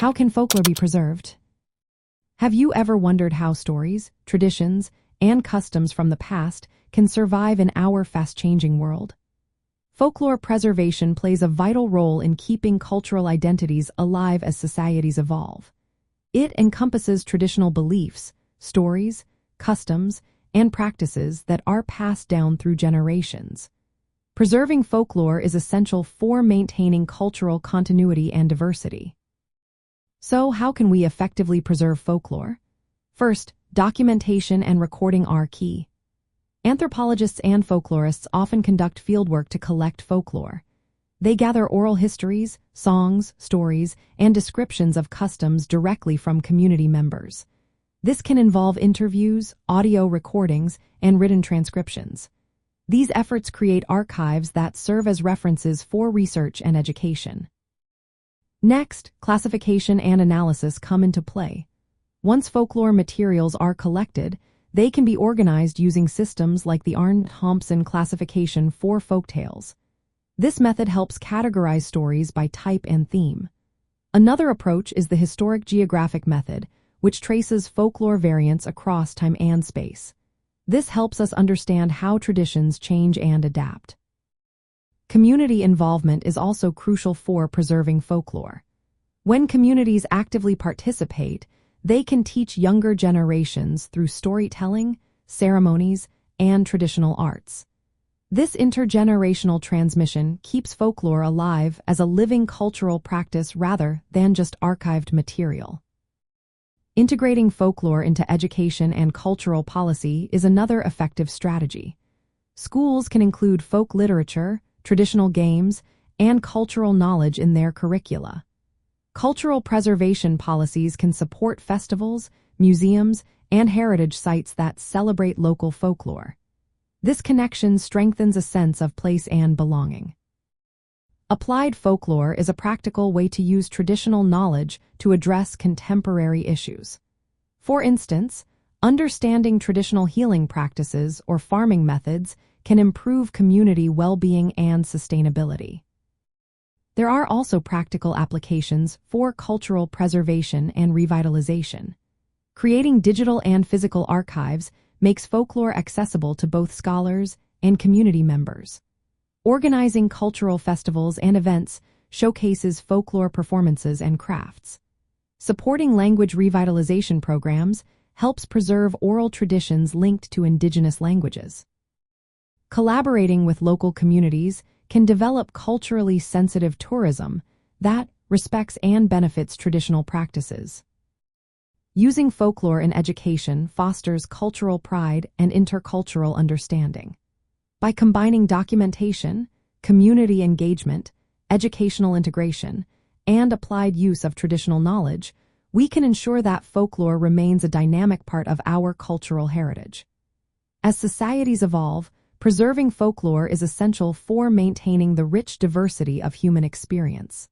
How can folklore be preserved? Have you ever wondered how stories, traditions, and customs from the past can survive in our fast-changing world? Folklore preservation plays a vital role in keeping cultural identities alive as societies evolve. It encompasses traditional beliefs, stories, customs, and practices that are passed down through generations. Preserving folklore is essential for maintaining cultural continuity and diversity. So, how can we effectively preserve folklore? First, documentation and recording are key. Anthropologists and folklorists often conduct fieldwork to collect folklore. They gather oral histories, songs, stories, and descriptions of customs directly from community members. This can involve interviews, audio recordings, and written transcriptions. These efforts create archives that serve as references for research and education. Next, classification and analysis come into play. Once folklore materials are collected, they can be organized using systems like the Arndt-Thompson classification for folktales. This method helps categorize stories by type and theme. Another approach is the historic geographic method, which traces folklore variants across time and space. This helps us understand how traditions change and adapt. Community involvement is also crucial for preserving folklore. When communities actively participate, they can teach younger generations through storytelling, ceremonies, and traditional arts. This intergenerational transmission keeps folklore alive as a living cultural practice rather than just archived material. Integrating folklore into education and cultural policy is another effective strategy. Schools can include folk literature, traditional games, and cultural knowledge in their curricula. Cultural preservation policies can support festivals, museums, and heritage sites that celebrate local folklore. This connection strengthens a sense of place and belonging. Applied folklore is a practical way to use traditional knowledge to address contemporary issues. For instance, understanding traditional healing practices or farming methods can improve community well-being and sustainability. There are also practical applications for cultural preservation and revitalization. Creating digital and physical archives makes folklore accessible to both scholars and community members. Organizing cultural festivals and events showcases folklore performances and crafts. Supporting language revitalization programs helps preserve oral traditions linked to indigenous languages. Collaborating with local communities can develop culturally sensitive tourism that respects and benefits traditional practices. Using folklore in education fosters cultural pride and intercultural understanding. By combining documentation, community engagement, educational integration, and applied use of traditional knowledge, we can ensure that folklore remains a dynamic part of our cultural heritage. As societies evolve, preserving folklore is essential for maintaining the rich diversity of human experience.